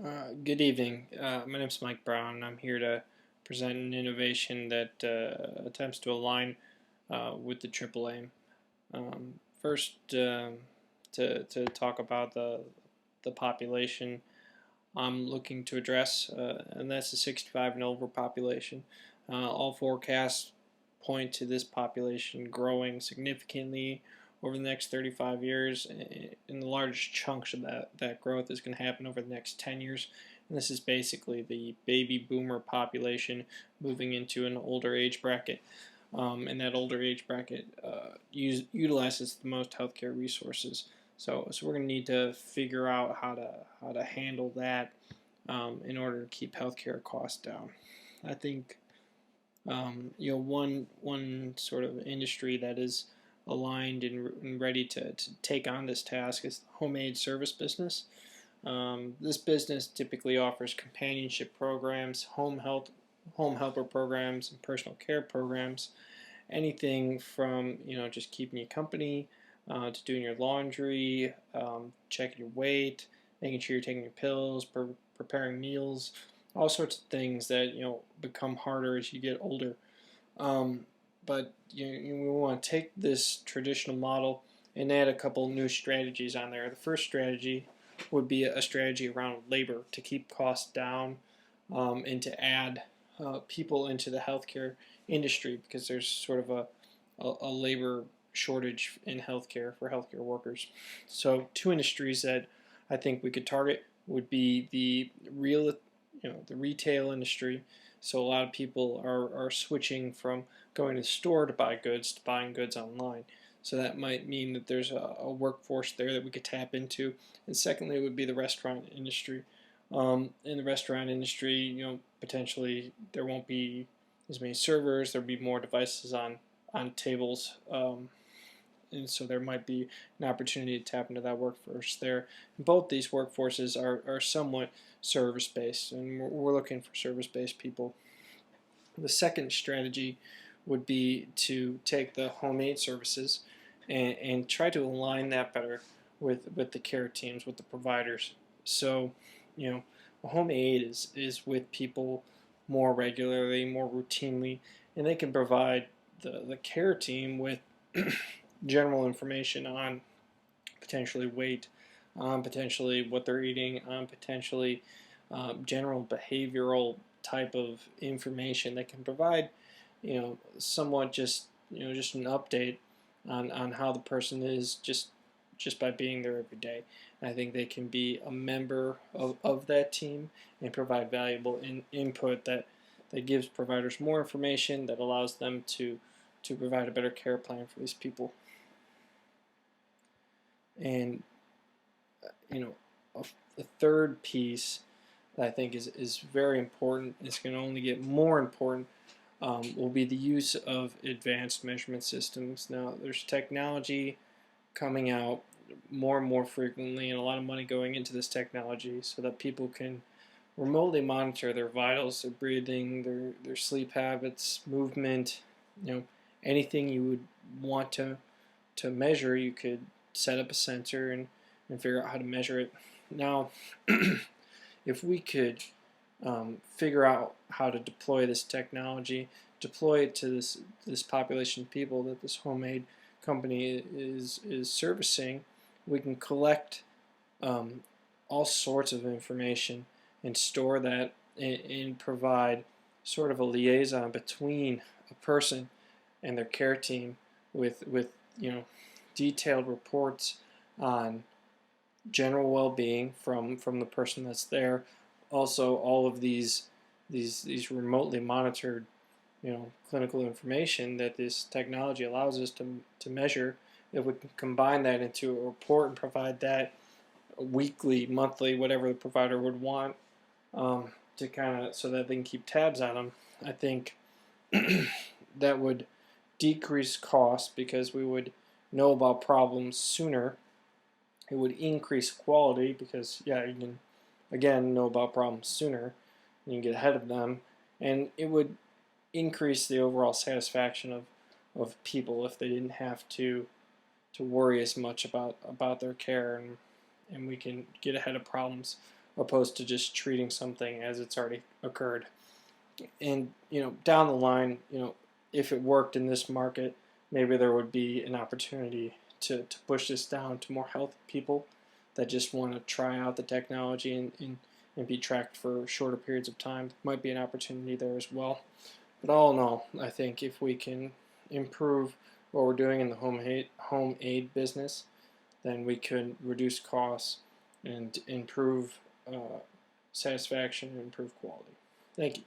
Good evening. My name is Mike Brown, and I'm here to present an innovation that attempts to align with the Triple Aim. First, to talk about the population I'm looking to address, and that's the 65 and over population. All forecasts point to this population growing significantly over the next 35 years, and the largest chunks of that growth is going to happen over the next 10 years. And this is basically the baby boomer population moving into an older age bracket. And that older age bracket utilizes the most healthcare resources. So we're going to need to figure out how to handle that in order to keep healthcare costs down. I think one sort of industry that is aligned and ready to take on this task is the home aid service business. This business typically offers companionship programs, home helper programs, and personal care programs. Anything from just keeping you company to doing your laundry, checking your weight, making sure you're taking your pills, preparing meals, all sorts of things that become harder as you get older. Um, but we want to take this traditional model and add a couple new strategies on there. The first strategy would be a strategy around labor to keep costs down and to add people into the healthcare industry because there's sort of a labor shortage in healthcare for healthcare workers. So two industries that I think we could target would be the retail industry. So a lot of people are switching from going to the store to buy goods to buying goods online. So that might mean that there's a workforce there that we could tap into. And secondly, it would be the restaurant industry. In the restaurant industry, potentially there won't be as many servers. There'll be more devices on tables, and so there might be an opportunity to tap into that workforce there. And both these workforces are somewhat service-based, and we're looking for service-based people. The second strategy would be to take the home aid services and try to align that better with the care teams, with the providers. So, home aid is with people more regularly, more routinely, and they can provide the care team with general information on potentially weight, on potentially what they're eating, on potentially general behavioral type of information that can provide, somewhat just an update on how the person is just by being there every day. And I think they can be a member of that team and provide valuable input that gives providers more information that allows them to provide a better care plan for these people. And a third piece that I think is very important, it's going to only get more important, will be the use of advanced measurement systems. Now, there's technology coming out more and more frequently, and a lot of money going into this technology so that people can remotely monitor their vitals, their breathing, their sleep habits, movement, anything you would want to measure. You could set up a sensor and figure out how to measure it. Now, if we could figure out how to deploy this technology, deploy it to this population of people that this home aid company is servicing, we can collect all sorts of information and store that and provide sort of a liaison between a person and their care team with detailed reports on general well-being from the person that's there. Also, all of these remotely monitored clinical information that this technology allows us to measure. If we can combine that into a report and provide that weekly, monthly, whatever the provider would want, to kind of so that they can keep tabs on them, I think that would decrease costs because we would know about problems sooner. It would increase quality because you can again know about problems sooner. You can get ahead of them, and it would increase the overall satisfaction of people if they didn't have to worry as much about their care, and we can get ahead of problems opposed to just treating something as it's already occurred. And down the line, if it worked in this market, maybe there would be an opportunity to push this down to more healthy people that just want to try out the technology and be tracked for shorter periods of time. Might be an opportunity there as well. But all in all, I think if we can improve what we're doing in the home aid business, then we could reduce costs and improve satisfaction and improve quality. Thank you.